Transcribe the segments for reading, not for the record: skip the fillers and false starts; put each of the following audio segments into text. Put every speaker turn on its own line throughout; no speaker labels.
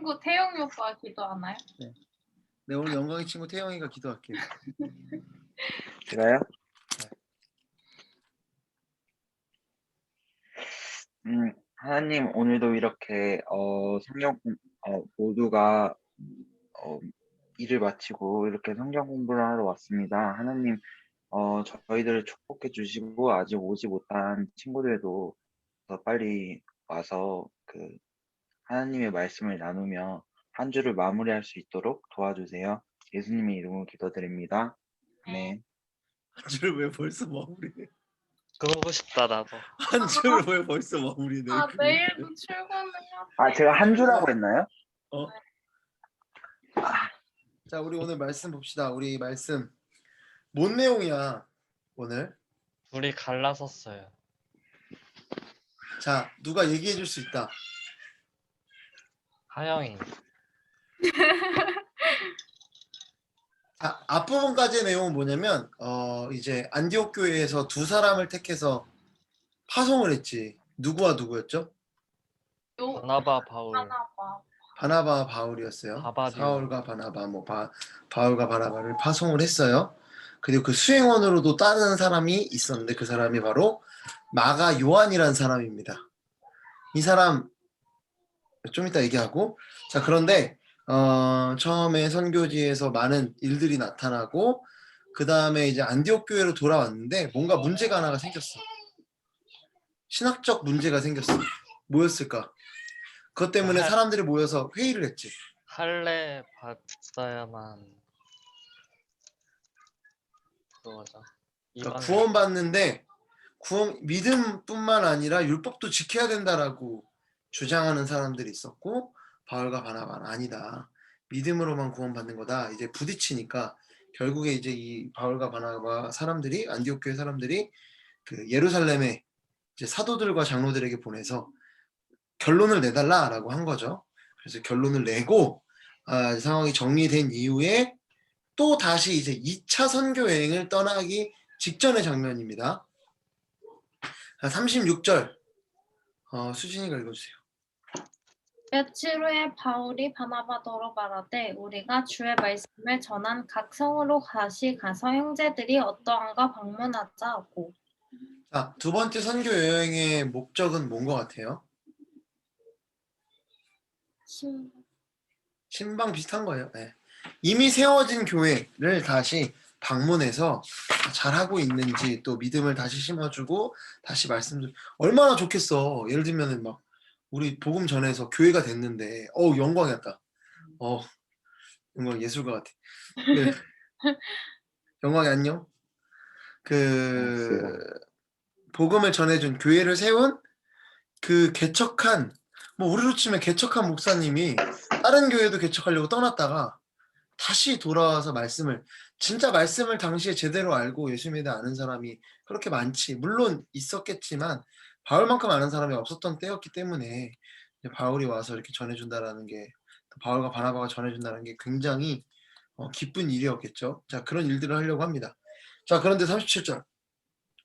친구 태영이 오빠 기도하나요?
네, 오늘 영광의 친구 태영이가 기도할게요.
제가요? 하나님 오늘도 이렇게 성경 모두가 일을 마치고 이렇게 성경 공부를 하러 왔습니다. 하나님 저희들을 축복해 주시고 아직 오지 못한 친구들도 더 빨리 와서 그 하나님의 말씀을 나누며 한 주를 마무리할 수 있도록 도와주세요. 예수님의 이름으로 기도드립니다. 네.
한 주를 왜 벌써 마무리해?
그러고 싶다 나도.
한 주를 왜 벌써 마무리해?
아 내일도 출근해야 돼.
제가 한 주라고 했나요?
자, 우리 오늘 말씀 봅시다. 우리 말씀 뭔 내용이야 오늘?
둘이 갈라섰어요.
자, 누가 얘기해 줄 수 있다.
하영이.
자, 앞부분까지의 내용은 뭐냐면 이제 안디옥 교회에서 두 사람을 택해서 파송을 했지. 누구와 누구였죠?
바나바 바울.
바나바와 바울이었어요.
바바디오.
사울과 바나바, 바울과 바나바를 파송을 했어요. 그리고 그 수행원으로도 다른 사람이 있었는데 그 사람이 바로 마가 요한이라는 사람입니다. 이 사람 좀 이따 얘기하고, 자, 그런데 처음에 선교지에서 많은 일들이 나타나고 그 다음에 이제 안디옥 교회로 돌아왔는데 뭔가 문제가 하나가 생겼어. 신학적 문제가 생겼어. 뭐였을까? 그것 때문에 사람들이 모여서 회의를 했지.
할례 받아야만 그거죠.
그러니까 구원받는데 믿음뿐만 아니라 율법도 지켜야 된다라고 주장하는 사람들이 있었고, 바울과 바나바는 아니다, 믿음으로만 구원받는 거다. 이제 부딪히니까 결국에 이제 이 바울과 바나바 사람들이, 안디옥 교회 사람들이 그 예루살렘에 이제 사도들과 장로들에게 보내서 결론을 내달라라고 한 거죠. 그래서 결론을 내고 상황이 정리된 이후에 또 다시 이제 2차 선교 여행을 떠나기 직전의 장면입니다. 36절 수진이가 읽어주세요.
며칠 후에 바울이 바나바더러 말하되 우리가 주의 말씀을 전한 각 성으로 다시 가서 형제들이 어떠한가 방문하자 하고.
자, 두 번째 선교 여행의 목적은 뭔 것 같아요? 신방 비슷한 거예요. 네. 이미 세워진 교회를 다시 방문해서 잘하고 있는지, 또 믿음을 다시 심어주고 다시 말씀을, 얼마나 좋겠어. 예를 들면 막 우리 복음 전해서 교회가 됐는데 영광이었다. 영광, 예술가 같아. 네. 영광이 안녕. 복음을 전해준, 교회를 세운 그 개척한, 우리로 치면 개척한 목사님이 다른 교회도 개척하려고 떠났다가 다시 돌아와서 진짜 말씀을 당시에 제대로 알고 예수님에 대해 아는 사람이 그렇게 많지, 물론 있었겠지만 바울만큼 아는 사람이 없었던 때였기 때문에 바울이 와서 이렇게 전해준다라는 게, 바울과 바나바가 전해준다는 게 굉장히 기쁜 일이었겠죠. 자, 그런 일들을 하려고 합니다. 자, 그런데 37절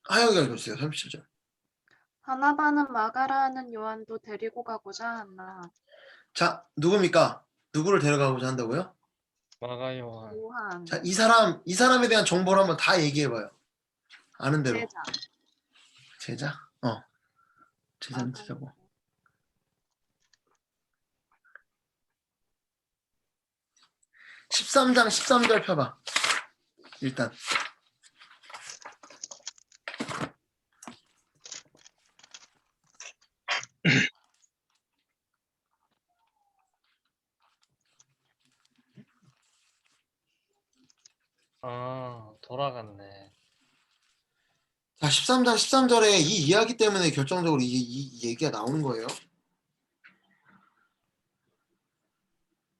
하영이가 읽어주세요. 37절.
바나바는 마가라 하는 요한도 데리고 가고자 하나.
자, 누굽니까? 누구를 데려가고자 한다고요?
마가 요한.
자, 이 사람에 대한 정보를 한번 다 얘기해봐요. 아는 대로. 제자? 제자는 제자고. 어. 13장 13절 펴봐. 일단.
돌아갔네.
자, 13장 13절에 이 이야기 때문에 결정적으로 이 얘기가 나오는 거예요.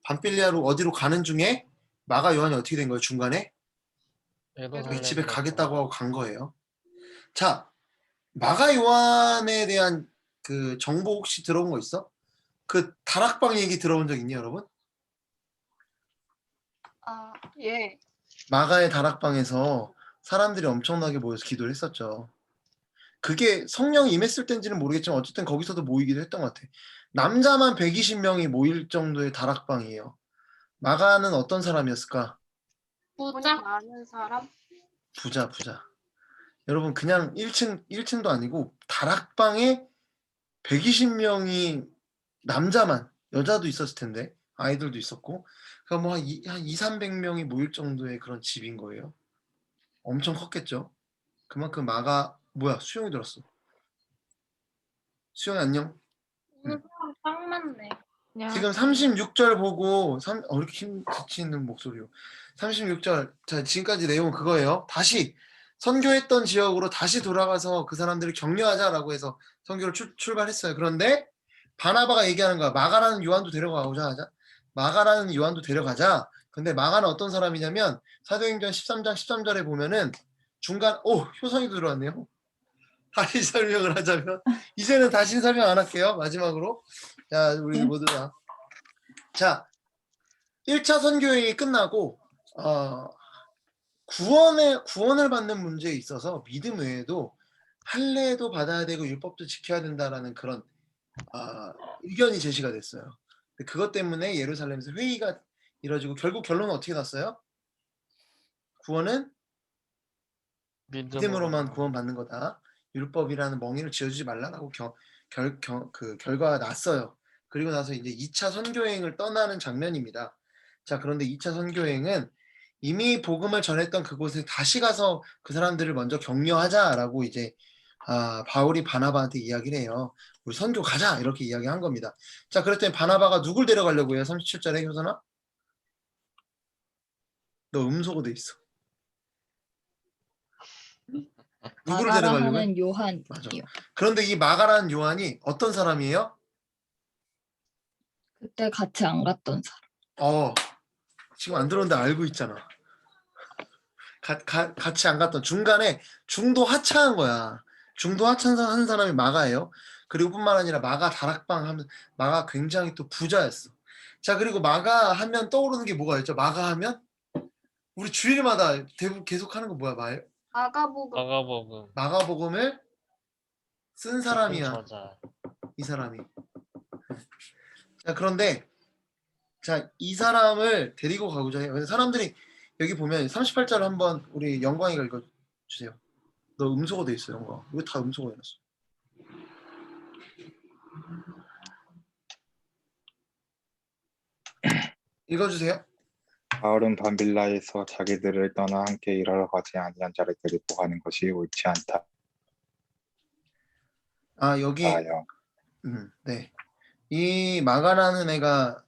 밤빌리아로 어디로 가는 중에 마가 요한이 어떻게 된 거예요? 중간에 집에 가겠다고 하고 간 거예요. 자, 마가 요한에 대한 그 정보 혹시 들어본 거 있어? 그 다락방 얘기 들어본 적 있니, 여러분?
예.
마가의 다락방에서 사람들이 엄청나게 모여서 기도를 했었죠. 그게 성령이 임했을 때인지는 모르겠지만 어쨌든 거기서도 모이기도 했던 것 같아. 남자만 120명이 모일 정도의 다락방이에요. 마가는 어떤 사람이었을까?
돈이
부자?
많은 사람?
부자. 여러분 그냥 1층도 아니고 다락방에 120명이 남자만, 여자도 있었을 텐데 아이들도 있었고, 그러니까 뭐 한 2, 300명이 모일 정도의 그런 집인 거예요. 엄청 컸겠죠. 그만큼 마가 뭐야, 수영이 들었어. 수영이 안녕.
오늘 사람 딱 맞네.
지금 36절 보고 이렇게 힘 지치는 목소리로 36절. 자, 지금까지 내용은 그거예요. 다시 선교했던 지역으로 다시 돌아가서 그 사람들을 격려하자라고 해서 선교를 출발했어요. 그런데 바나바가 얘기하는 거야. 마가라는 요한도 데려가자 하자. 마가라는 요한도 데려가자. 근데 마가는 어떤 사람이냐면 사도행전 13장 13절에 보면은 중간 효성이도 들어왔네요. 다시 설명을 하자면 이제는 다시 설명 안 할게요. 마지막으로. 자, 우리 모두 다. 자, 1차 선교행이 끝나고 구원을 받는 문제에 있어서 믿음 외에도 할례도 받아야 되고 율법도 지켜야 된다라는 그런 의견이 제시가 됐어요. 그것 때문에 예루살렘에서 회의가 이뤄지고 결국 결론은 어떻게 났어요? 구원은 믿음으로만 구원받는 거다. 율법이라는 멍이를 지어주지 말라라고 결과가 났어요. 그리고 나서 이제 2차 선교행을 떠나는 장면입니다. 자, 그런데 2차 선교행은 이미 복음을 전했던 그곳에 다시 가서 그 사람들을 먼저 격려하자라고 이제 바울이 바나바한테 이야기를 해요. 우리 선교 가자 이렇게 이야기한 겁니다. 자, 그랬더니 바나바가 누굴 데려가려고 해요? 37절에 효선아? 너 음소거 돼 있어. 누구를 데려가려고 해?
마가라는 요한이요.
맞아. 그런데 이 마가라는 요한이 어떤 사람이에요?
그때 같이 안 갔던 사람.
지금 안 들었는데 알고 있잖아. 같이 안 갔던, 중간에 중도 하차한 거야. 중도 하차한 사람이 마가예요. 그리고 뿐만 아니라 마가 다락방 하면 마가 굉장히 또 부자였어. 자, 그리고 마가 하면 떠오르는 게 뭐가 있죠? 마가 하면 우리 주일마다 대부분 계속 하는 거 뭐야?
마가복음.
마가복음을 쓴 사람이야.
저자.
이 사람이. 자, 그런데 자, 이 사람을 데리고 가고자 해요. 근데 사람들이 여기 보면 38절 한번 우리 영광이가 읽어주세요. 너 음소거 돼 있어, 영광. 이거 다 음소거 해놨어. 읽어주세요.
바울은 밤빌라에서 자기들을 떠나 함께 일하러 가지 아니한 자를 데리고 가는 것이 옳지 않다.
여기
하여
네. 이 마가라는 애가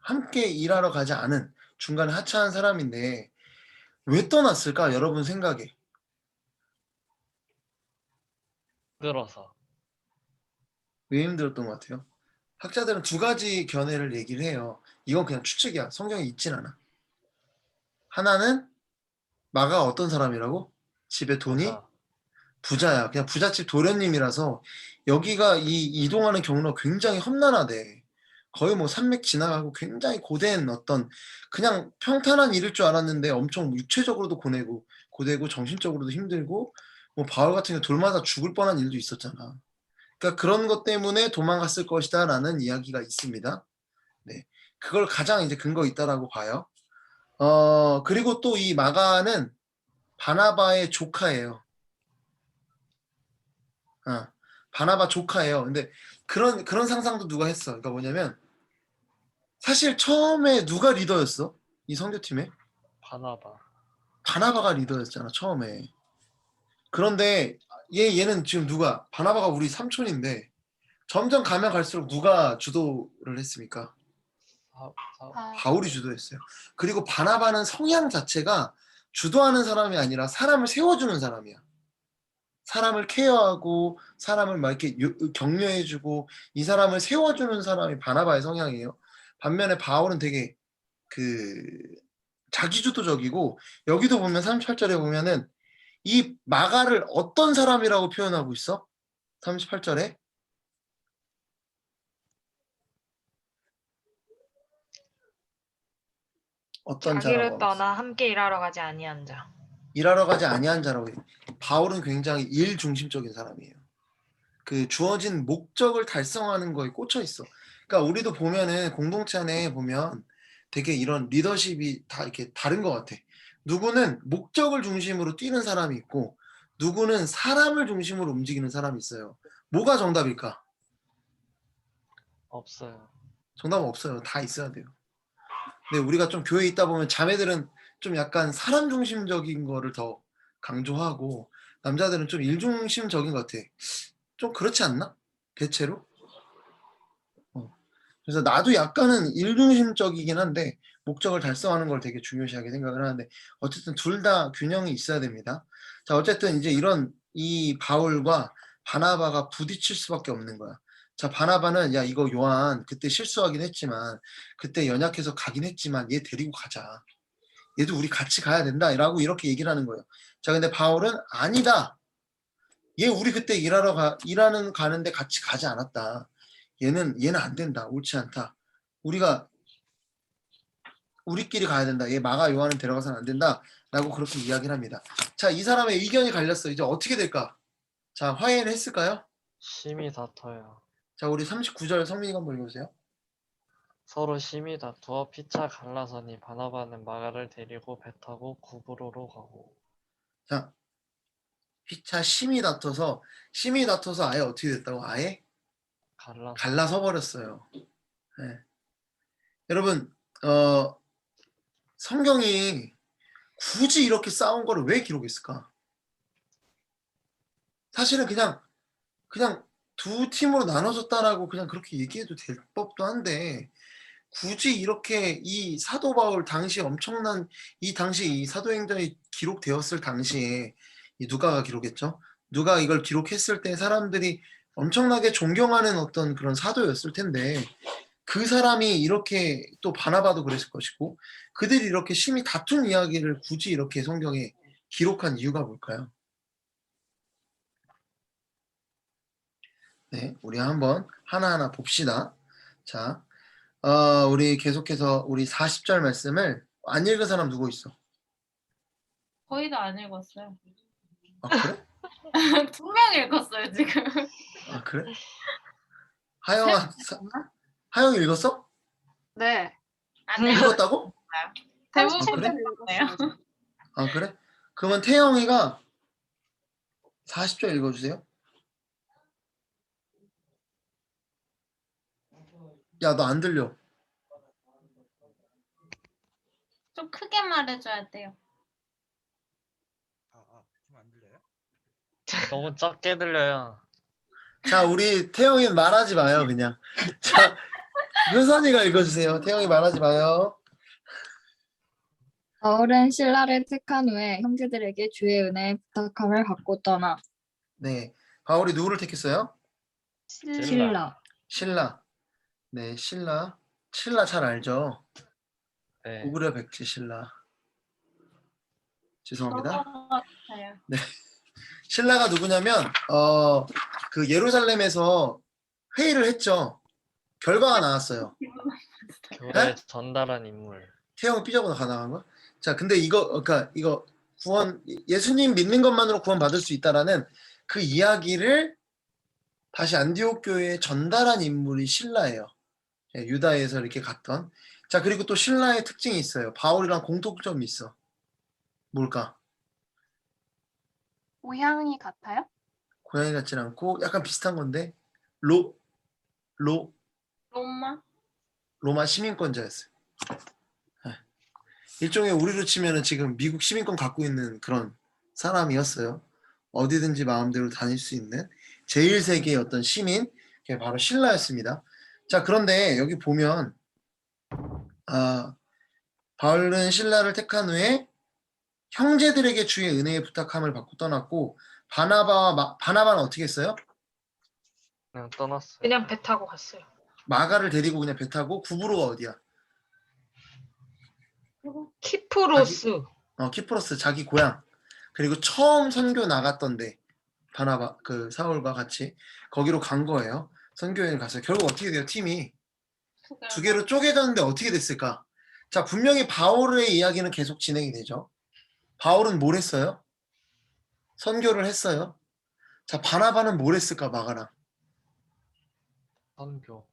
함께 일하러 가지 않은 중간에 하차한 사람인데 왜 떠났을까? 여러분 생각에.
끌어서.
왜 힘들었던 것 같아요? 학자들은 두 가지 견해를 얘기를 해요. 이건 그냥 추측이야. 성경에 있진 않아. 하나는 마가 어떤 사람이라고? 집에 돈이
저자.
부자야. 그냥 부잣집 도련님이라서 여기가 이 이동하는 경로가 굉장히 험난하대. 거의 뭐 산맥 지나가고 굉장히 고된 어떤 그냥 평탄한 일일 줄 알았는데 엄청 육체적으로도 고되고 정신적으로도 힘들고 뭐 바울 같은 경우 돌마다 죽을 뻔한 일도 있었잖아. 그러니까 그런 것 때문에 도망갔을 것이다 라는 이야기가 있습니다. 네. 그걸 가장 이제 근거 있다라고 봐요. 그리고 또 이 마가는 바나바의 조카예요. 바나바 조카예요. 근데 그런 상상도 누가 했어. 그러니까 뭐냐면 사실 처음에 누가 리더였어? 이 선교팀에?
바나바.
바나바가 리더였잖아, 처음에. 그런데 얘는 지금 누가? 바나바가 우리 삼촌인데 점점 가면 갈수록 누가 주도를 했습니까? 바울이 주도했어요. 그리고 바나바는 성향 자체가 주도하는 사람이 아니라 사람을 세워주는 사람이야. 사람을 케어하고 사람을 막 이렇게 격려해주고 이 사람을 세워주는 사람이 바나바의 성향이에요. 반면에 바울은 되게 자기주도적이고 여기도 보면 38절에 보면은 이 마가를 어떤 사람이라고 표현하고 있어? 38절에 어떤
자기를
자라고
떠나 함께 일하러 가지 아니한 자.
일하러 가지 아니한 자라고 해요. 바울은 굉장히 일 중심적인 사람이에요. 그 주어진 목적을 달성하는 거에 꽂혀 있어. 그러니까 우리도 보면은 공동체 안에 보면 되게 이런 리더십이 다 이렇게 다른 것 같아. 누구는 목적을 중심으로 뛰는 사람이 있고 누구는 사람을 중심으로 움직이는 사람이 있어요. 뭐가 정답일까?
없어요.
정답은 없어요. 다 있어야 돼요. 근데 우리가 좀 교회에 있다 보면 자매들은 좀 약간 사람 중심적인 거를 더 강조하고 남자들은 좀 일 중심적인 것 같아. 좀 그렇지 않나? 대체로? 그래서 나도 약간은 일 중심적이긴 한데 목적을 달성하는 걸 되게 중요시하게 생각을 하는데 어쨌든 둘 다 균형이 있어야 됩니다. 자, 어쨌든 이제 이런 이 바울과 바나바가 부딪힐 수밖에 없는 거야. 자, 바나바는 야 이거 요한 그때 실수하긴 했지만 그때 연약해서 가긴 했지만 얘 데리고 가자. 얘도 우리 같이 가야 된다라고 이렇게 얘기를 하는 거예요. 자, 근데 바울은 아니다. 얘 우리 그때 일하는 가는데 같이 가지 않았다. 얘는 안 된다. 옳지 않다. 우리끼리 가야 된다. 얘 마가 요한은 데려가서는 안 된다. 라고 그렇게 이야기를 합니다. 자, 이 사람의 의견이 갈렸어. 이제 어떻게 될까? 자, 화해를 했을까요?
심히 다퉈요.
자, 우리 39절 성민이가 한번 읽어주세요.
서로 심히 다투어 피차 갈라서니 바나바는 마가를 데리고 배 타고 구브로로 가고.
자, 피차 심히 다퉈서 아예 어떻게 됐다고? 아예 갈라서 버렸어요. 네. 여러분, 성경이 굳이 이렇게 싸운 거를 왜 기록했을까? 사실은 그냥 두 팀으로 나눠졌다라고 그냥 그렇게 얘기해도 될 법도 한데 굳이 이렇게 이 사도 바울 당시 엄청난 이 당시 이 사도행전이 기록되었을 당시에 이 누가가 기록했죠. 누가 이걸 기록했을 때 사람들이 엄청나게 존경하는 어떤 그런 사도였을 텐데 그 사람이 이렇게 또 바나바도 그랬을 것이고 그들이 이렇게 심히 다툰 이야기를 굳이 이렇게 성경에 기록한 이유가 뭘까요? 네, 우리 한번 하나하나 봅시다. 자, 우리 계속해서 우리 40절 말씀을 안 읽은 사람 누구 있어?
거의 다 안 읽었어요.
아, 그래?
2명 읽었어요, 지금.
아, 그래? 하영이 읽었어?
네.
안
읽었다고?
대부분
그래?
읽었어요.
아, 그래? 그러면 태영이가 40절 읽어주세요. 야, 너 안 들려.
좀 크게 말해줘야 돼요.
너무 작게 들려요.
자, 우리 태영이 말하지 마요, 그냥. 자, 효선이가 읽어주세요. 태영이 말하지 마요.
바울은 신라를 택한 후에 형제들에게 주의 은혜의 부탁함을 받고 떠나.
네, 바울이 누구를 택했어요?
신라.
신라. 네, 신라 잘 알죠?
네.
고구려 백제 신라. 죄송합니다.
같아요.
네. 신라가 누구냐면 그 예루살렘에서 회의를 했죠. 결과가 나왔어요.
교회
네?
전달한 인물.
태형 삐져고 가나간 거야? 자, 근데 이거 구원 예수님 믿는 것만으로 구원 받을 수 있다라는 그 이야기를 다시 안디옥 교회에 전달한 인물이 신라예요. 예, 유다에서 이렇게 갔던. 자, 그리고 또 신라의 특징이 있어요. 바울이랑 공통점이 있어. 뭘까?
모양이 같아요?
고양이 같진 않고 약간 비슷한 건데 로마 시민권자였어요. 네. 일종의 우리로 치면은 지금 미국 시민권 갖고 있는 그런 사람이었어요. 어디든지 마음대로 다닐 수 있는 제1세기의 어떤 시민, 그게 바로 신라였습니다. 자, 그런데 여기 보면 바울은 신라를 택한 후에 형제들에게 주의 은혜의 부탁함을 받고 떠났고 바나바는 어떻게 했어요?
그냥 떠났어요.
그냥 배 타고 갔어요.
마가를 데리고 그냥 배 타고 구브로가 어디야?
키프로스.
키프로스 자기 고향. 그리고 처음 선교 나갔던데 바나바 그 사울과 같이 거기로 간 거예요. 선교여행 갔어요. 결국 어떻게 돼요? 팀이 두 개로 쪼개졌는데 어떻게 됐을까? 자, 분명히 바울의 이야기는 계속 진행이 되죠. 바울은 뭘 했어요? 선교를 했어요. 자, 바나바는 뭘 했을까, 마가랑?
선교.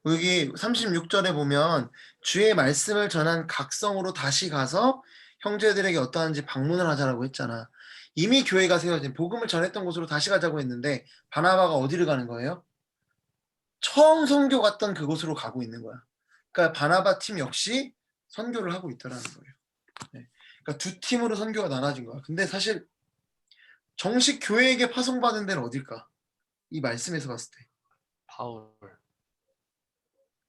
여기 36절에 보면 주의 말씀을 전한 각성으로 다시 가서 형제들에게 어떠한지 방문을 하자라고 했잖아. 이미 교회가 세워진 복음을 전했던 곳으로 다시 가자고 했는데 바나바가 어디를 가는 거예요? 처음 선교 갔던 그곳으로 가고 있는 거야. 그러니까 바나바 팀 역시 선교를 하고 있더라는 거예요. 네. 그러니까 두 팀으로 선교가 나눠진 거야. 근데 사실 정식 교회에게 파송받은 데는 어딜까? 이 말씀에서 봤을 때
바울.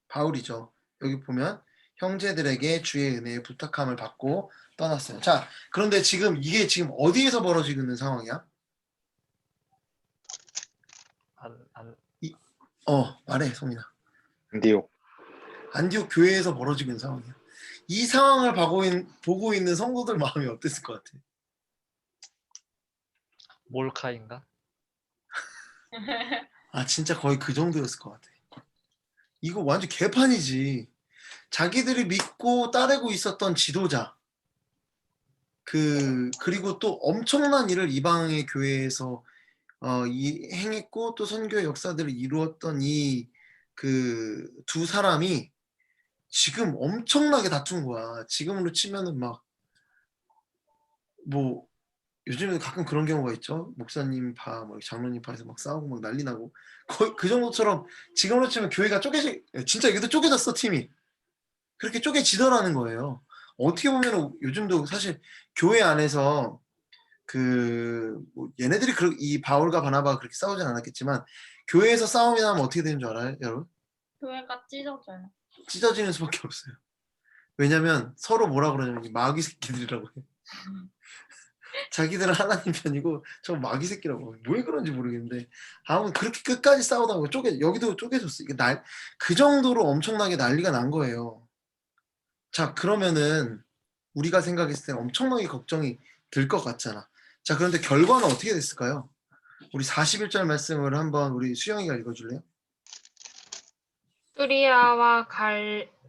바울이죠. 여기 보면 형제들에게 주의 은혜의 부탁함을 받고 떠났어요. 자, 그런데 지금 이게 지금 어디에서 벌어지고 있는 상황이야? 말해, 송민아.
안디옥.
안디옥 교회에서 벌어지고 있는 상황이야. 이 상황을 보고 있는 성도들 마음이 어땠을 것 같아?
몰카인가?
아, 진짜 거의 그 정도였을 것 같아. 이거 완전 개판이지. 자기들이 믿고 따르고 있었던 지도자, 그리고 또 엄청난 일을 이방의 교회에서 행했고 또 선교의 역사들을 이루었던 이 그 두 사람이 지금 엄청나게 다툰 거야. 지금으로 치면은 막 뭐 요즘에 가끔 그런 경우가 있죠. 목사님 파, 뭐 장로님 파에서 막 싸우고 막 난리 나고 거의 그 정도처럼 지금으로 치면 교회가 진짜 여기도 쪼개졌어 팀이. 그렇게 쪼개지더라는 거예요. 어떻게 보면 요즘도 사실 교회 안에서 뭐 얘네들이 이 바울과 바나바가 그렇게 싸우진 않았겠지만 교회에서 싸움이 나면 어떻게 되는 줄 알아요, 여러분?
교회가 찢어져요.
찢어지는 수밖에 없어요. 왜냐면 서로 뭐라 그러냐면 마귀 새끼들이라고 해요. 자기들은 하나님 편이고 저 마귀 새끼라고 해요. 왜 그런지 모르겠는데 아무튼 그렇게 끝까지 싸우다 보면 여기도 쪼개졌어. 이게 그 정도로 엄청나게 난리가 난 거예요. 자, 그러면은 우리가 생각했을 때 엄청나게 걱정이 들 것 같잖아. 자, 그런데 결과는 어떻게 됐을까요? 우리 41절 말씀을 한번 우리 수영이가 읽어줄래요?
수리아와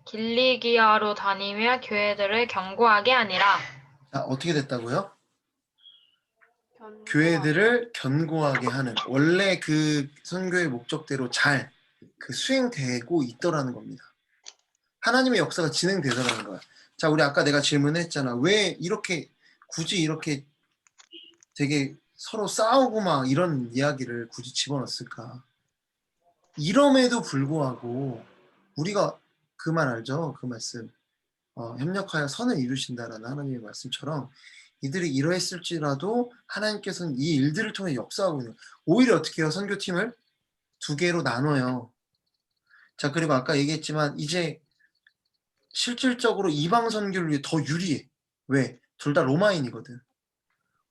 길리기아로 다니며 교회들을 견고하게 하니라.
자, 어떻게 됐다고요?
견고하게.
교회들을 견고하게 하는 원래 그 선교의 목적대로 잘 수행되고 있더라는 겁니다. 하나님의 역사가 진행되더라는 거야. 자, 우리 아까 내가 질문했잖아. 왜 굳이 이렇게 되게 서로 싸우고 막 이런 이야기를 굳이 집어넣었을까? 이럼에도 불구하고 우리가 그 말 알죠? 그 말씀. 협력하여 선을 이루신다라는 하나님의 말씀처럼 이들이 이러했을지라도 하나님께서는 이 일들을 통해 역사하고 있는 거예요. 오히려 어떻게 해요? 선교팀을 2개로 나눠요. 자, 그리고 아까 얘기했지만 이제 실질적으로 이방 선교를 위해 더 유리해. 왜? 둘 다 로마인이거든.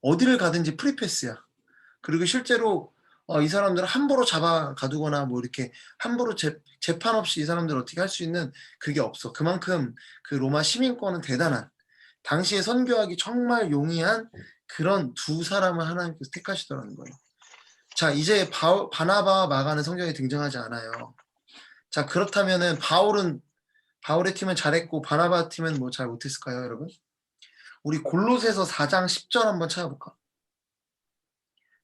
어디를 가든지 프리패스야. 그리고 실제로 이 사람들을 함부로 잡아가두거나 뭐 이렇게 함부로 재판 없이 이 사람들을 어떻게 할 수 있는 그게 없어. 그만큼 그 로마 시민권은 대단한, 당시에 선교하기 정말 용이한 그런 두 사람을 하나님께서 택하시더라는 거예요. 자, 이제 바나바와 마가는 성경에 등장하지 않아요. 자, 그렇다면은 바울의 팀은 잘했고 바나바 팀은 뭐 잘 못했을까요, 여러분? 우리 골로새서 4장 10절 한번 찾아볼까?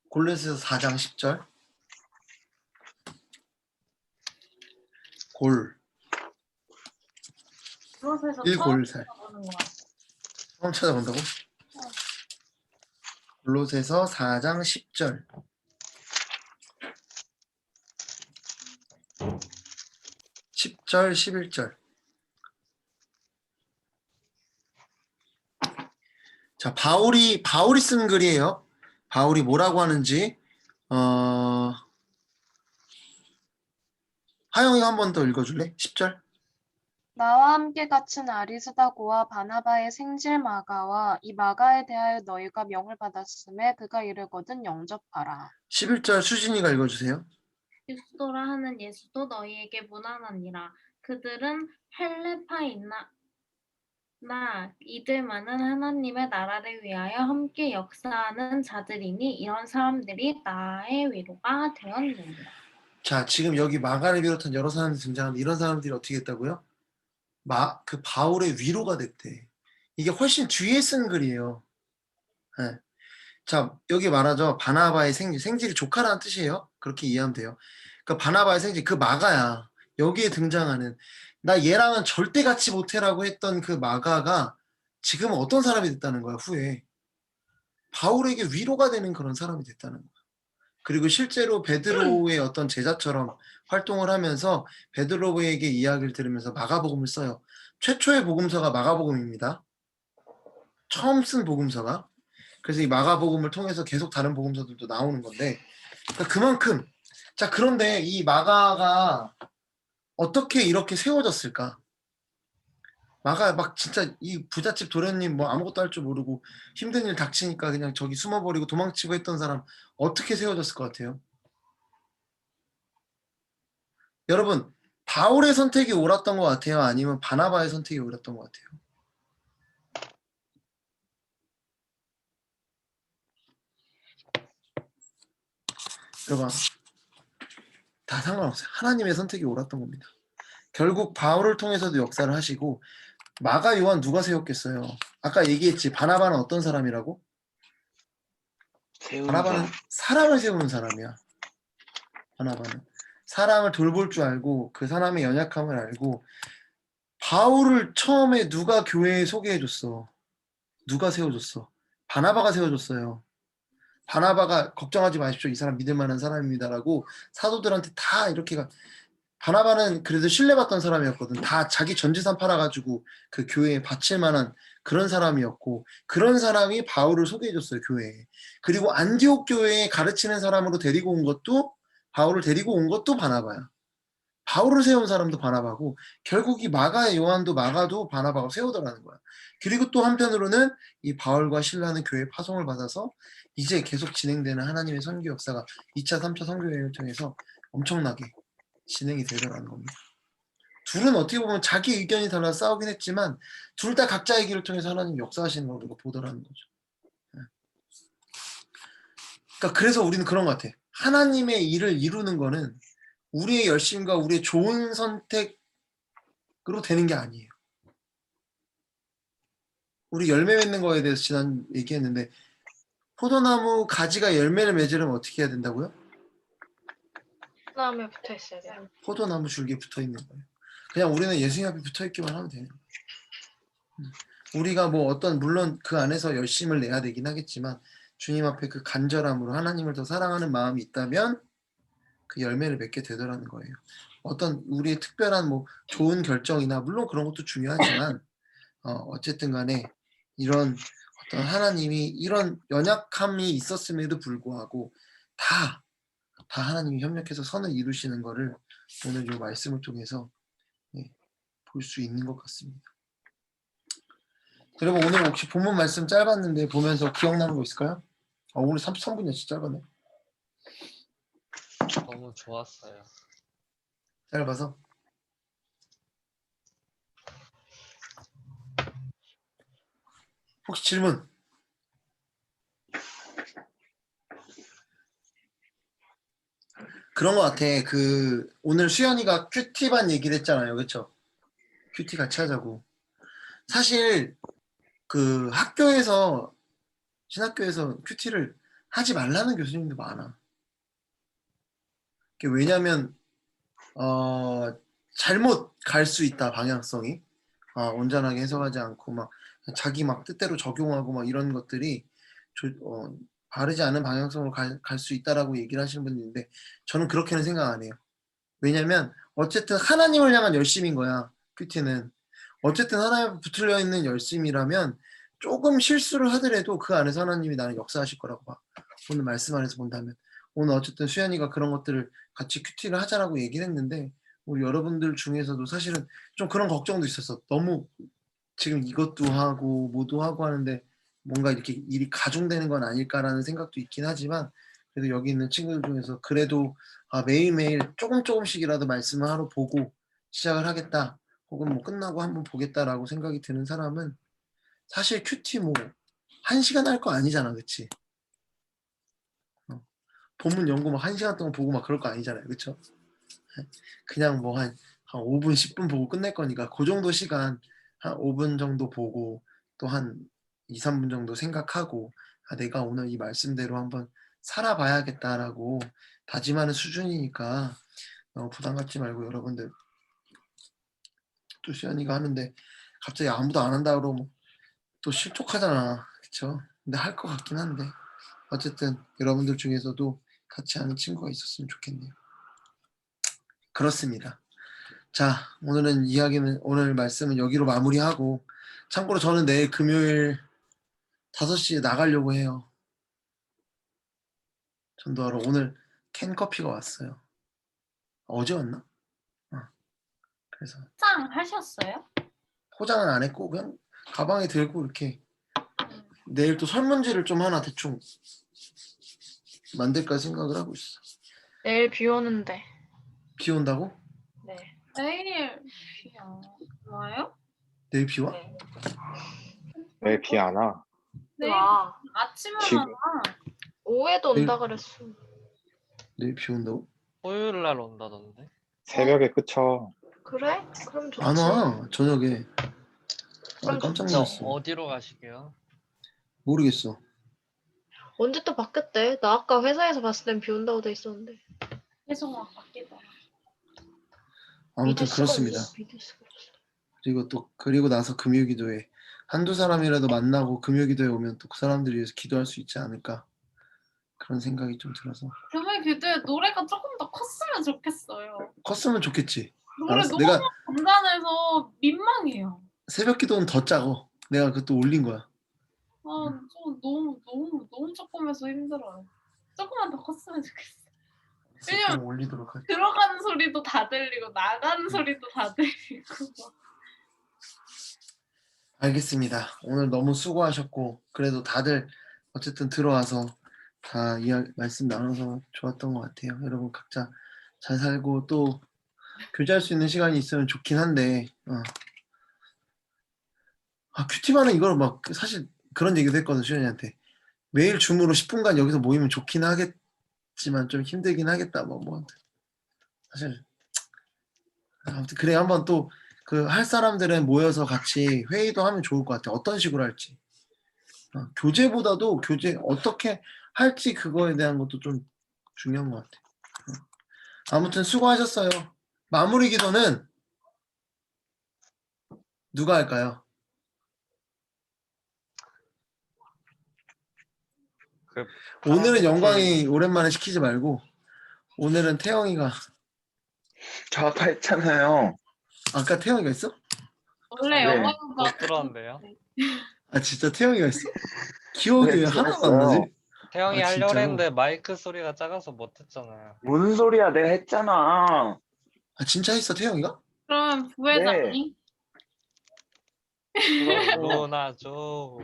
골로새서 4장 10절.
그곳에서
일골살.
처음 보는 것 같아요.
처음 찾아본다고? 골로새서 4장 10절. 10절, 11절. 자, 바울이 쓴 글이에요. 바울이 뭐라고 하는지 하영이가 한 번 더 읽어줄래? 10절.
나와 함께 갇힌 아리스다고와 바나바의 생질 마가와 이 마가에 대하여 너희가 명을 받았음에 그가 이르거든 영접하라.
11절 수진이가 읽어주세요.
유스도라 하는 예수도 너희에게 무난하니라. 그들은 헬레파이나 이들만은 하나님의 나라를 위하여 함께 역사하는 자들이니 이런 사람들이 나의 위로가 되었느니라.
자, 지금 여기 마가를 비롯한 여러 사람들이 등장하는데 이런 사람들이 어떻게 했다고요? 그 바울의 위로가 됐대. 이게 훨씬 뒤에 쓴 글이에요. 네. 자, 여기 말하죠. 바나바의 생질. 생질이 조카라는 뜻이에요. 그렇게 이해하면 돼요. 그러니까 바나바의 생질, 그 마가야. 여기에 등장하는 나 얘랑은 절대 같이 못해라고 했던 그 마가가 지금은 어떤 사람이 됐다는 거야, 후에. 바울에게 위로가 되는 그런 사람이 됐다는 거야. 그리고 실제로 베드로의 어떤 제자처럼 활동을 하면서 베드로에게 이야기를 들으면서 마가복음을 써요. 최초의 복음서가 마가복음입니다. 처음 쓴 복음서가. 그래서 이 마가복음을 통해서 계속 다른 복음서들도 나오는 건데, 그러니까 그만큼. 자, 그런데 이 마가가 어떻게 이렇게 세워졌을까? 마가 막 진짜 이 부잣집 도련님 뭐 아무것도 할 줄 모르고 힘든 일 닥치니까 그냥 저기 숨어버리고 도망치고 했던 사람 어떻게 세워졌을 것 같아요? 여러분, 바울의 선택이 옳았던 것 같아요? 아니면 바나바의 선택이 옳았던 것 같아요? 여러분, 다 상관없어요. 하나님의 선택이 옳았던 겁니다. 결국 바울을 통해서도 역사를 하시고, 마가 요한 누가 세웠겠어요? 아까 얘기했지. 바나바는 어떤 사람이라고? 바나바는 사람을 세우는 사람이야. 바나바는 사람을 돌볼 줄 알고 그 사람의 연약함을 알고. 바울을 처음에 누가 교회에 소개해줬어? 누가 세워줬어? 바나바가 세워줬어요. 바나바가 걱정하지 마십시오. 이 사람 믿을 만한 사람입니다라고 사도들한테 다 이렇게 바나바는 그래도 신뢰받던 사람이었거든. 다 자기 전 재산 팔아가지고 그 교회에 바칠 만한 그런 사람이었고, 그런 사람이 바울을 소개해줬어요, 교회에. 그리고 안디옥 교회에 가르치는 사람으로 데리고 온 것도, 바울을 데리고 온 것도 바나바야. 바울을 세운 사람도 바나바고, 결국 이 마가의 요한도 마가도 바나바가 세우더라는 거야. 그리고 또 한편으로는 이 바울과 실라는 교회 파송을 받아서 이제 계속 진행되는 하나님의 선교 역사가 2차, 3차 선교 여행을 통해서 엄청나게 진행이 되더라는 겁니다. 둘은 어떻게 보면 자기 의견이 달라 싸우긴 했지만 둘 다 각자의 길을 통해서 하나님 역사하시는 걸 우리가 보더라는 거죠. 그러니까 그래서 우리는 그런 것 같아. 하나님의 일을 이루는 거는 우리의 열심과 우리의 좋은 선택으로 되는 게 아니에요. 우리 열매 맺는 거에 대해서 지난 얘기했는데, 포도나무 가지가 열매를 맺으려면 어떻게 해야 된다고요?
포도나무에 붙어 있어야 돼요.
포도나무 줄기에 붙어 있는 거예요. 그냥 우리는 예수님 앞에 붙어 있기만 하면 되는 거예요. 우리가 뭐 어떤, 물론 그 안에서 열심을 내야 되긴 하겠지만 주님 앞에 그 간절함으로 하나님을 더 사랑하는 마음이 있다면 그 열매를 맺게 되더라는 거예요. 어떤 우리의 특별한 뭐 좋은 결정이나, 물론 그런 것도 중요하지만 어쨌든 간에 이런 어떤 하나님이 이런 연약함이 있었음에도 불구하고 다 하나님이 협력해서 선을 이루시는 거를 오늘 이 말씀을 통해서 볼 수 있는 것 같습니다. 여러분, 오늘 혹시 본문 말씀 짧았는데 보면서 기억나는 거 있을까요? 오늘 33분이야. 진짜 짧았네.
너무 좋았어요.
짧아서? 혹시 질문? 그런 것 같아. 오늘 수연이가 큐티반 얘기를 했잖아요. 그렇죠? 큐티 같이 하자고. 사실 그 학교에서, 신학교에서 큐티를 하지 말라는 교수님도 많아. 왜냐면 잘못 갈 수 있다, 방향성이. 온전하게 해석하지 않고 막 자기 막 뜻대로 적용하고 막 이런 것들이 바르지 않은 방향성으로 갈 수 있다라고 얘기를 하시는 분이 있는데, 저는 그렇게는 생각 안 해요. 왜냐면 어쨌든 하나님을 향한 열심인 거야, 큐티는. 어쨌든 하나님에 붙들려 있는 열심이라면 조금 실수를 하더라도 그 안에서 하나님이 나는 역사하실 거라고 봐. 오늘 말씀 안에서 본다면. 오늘 어쨌든 수연이가 그런 것들을 같이 큐티를 하자라고 얘기를 했는데, 우리 여러분들 중에서도 사실은 좀 그런 걱정도 있었어. 너무 지금 이것도 하고 뭐도 하고 하는데 뭔가 이렇게 일이 가중되는 건 아닐까라는 생각도 있긴 하지만, 그래도 여기 있는 친구들 중에서 그래도 매일매일 조금씩이라도 말씀을 하러 보고 시작을 하겠다, 혹은 뭐 끝나고 한번 보겠다라고 생각이 드는 사람은, 사실 큐티 뭐 1시간 할 거 아니잖아, 그치? 본문 연구 막 1시간 동안 보고 막 그럴 거 아니잖아요, 그쵸? 그냥 뭐 한 5분 10분 보고 끝낼 거니까 그 정도 시간 한 5분 정도 보고 또 한 2, 3분 정도 생각하고 내가 오늘 이 말씀대로 한번 살아봐야겠다라고 다짐하는 수준이니까 너무 부담 갖지 말고 여러분들 또 시연이가 하는데 갑자기 아무도 안 한다 그러면 또 실족하잖아. 그쵸? 근데 할 것 같긴 한데 어쨌든 여러분들 중에서도 같이 하는 친구가 있었으면 좋겠네요. 그렇습니다. 자, 오늘 말씀은 여기로 마무리하고 참고로 저는 내일 금요일 5시에 나가려고 해요. 전도하러. 오늘 캔커피가 왔어요. 어제 왔나? 그래서
짱 하셨어요?
포장은 안 했고 그냥 가방에 들고 이렇게 내일 또 설문지를 좀 하나 대충 만들까 생각을 하고 있어.
내일 비 오는데.
비 온다고?
네.
내일 비안 와요?
내일 비 와?
네.
왜 비 안 와?
내일
와.
아침에만
지금-
와.
오후에도 온다
내일-
그랬어.
내일 비 온다고?
토요일 날 온다던데.
새벽에 그쳐.
그래? 그럼 좋지.
안 와. 저녁에.
그럼
깜짝
좋지.
놀랐어.
어디로 가시게요?
모르겠어.
언제 또 바뀌었대? 나 아까 회사에서 봤을 땐 비 온다고 돼 있었는데.
계속 막 바뀌더라.
아무튼
믿을 수가
그렇습니다.
없네. 믿을 수가 없어.
그리고 나서 금요기도에 한두 사람이라도 만나고 금요기도에 오면 또 그 사람들을 위해서 기도할 수 있지 않을까 그런 생각이 좀 들어서.
금요일 교대 노래가 조금 더 컸으면 좋겠어요.
컸으면 좋겠지.
노래
알았어.
너무
내가
간단해서 민망해요.
새벽 기도는 더 짜고 내가 그것도 올린 거야.
좀 너무 조금해서 힘들어요. 조금만 더 컸으면 좋겠어. 왜냐면
좀 올리도록 할게.
들어가는 소리도 다 들리고 나가는 소리도 다 들리고.
알겠습니다. 오늘 너무 수고하셨고 그래도 다들 어쨌든 들어와서 다 말씀 나눠서 좋았던 것 같아요. 여러분 각자 잘 살고 또 교제할 수 있는 시간이 있으면 좋긴 한데 큐티반은 이걸 막 사실 그런 얘기도 했거든. 수현이한테 매일 줌으로 10분간 여기서 모이면 좋긴 하겠지만 좀 힘들긴 하겠다. 뭐 사실 아무튼 그래 한번 또 그 할 사람들은 모여서 같이 회의도 하면 좋을 것 같아. 어떤 식으로 할지. 교재보다도 교재 어떻게 할지 그거에 대한 것도 좀 중요한 것 같아. 아무튼 수고하셨어요. 마무리 기도는 누가 할까요? 오늘은 영광이 오랜만에 시키지 말고 오늘은 태영이가.
저 아까 했잖아요.
아까 태영이가 있어?
원래
네.
영어가
못 들었는데요.
아 진짜 태영이가 있어? 기억이 왜
네,
하나도
들었어요.
안 나지?
태영이
아,
하려고
진짜로?
했는데 마이크 소리가 작아서 못했잖아요.
무슨 소리야? 내가 했잖아.
아 진짜 했어 태영이가?
그러면 부회장이
누나죠.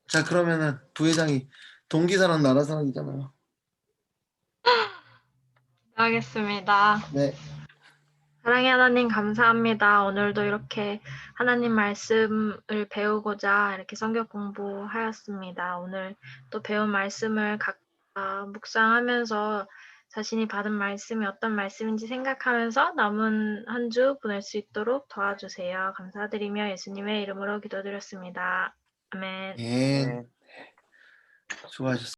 자 그러면은 부회장이 동기사랑 나라사랑이잖아요.
하겠습니다.
네.
사랑의 하나님 감사합니다. 오늘도 이렇게 하나님 말씀을 배우고자 이렇게 성경 공부하였습니다. 오늘 또 배운 말씀을 각각 묵상하면서 자신이 받은 말씀이 어떤 말씀인지 생각하면서 남은 한 주 보낼 수 있도록 도와주세요. 감사드리며 예수님의 이름으로 기도드렸습니다. 아멘.
예.
네.
수고하셨습니다.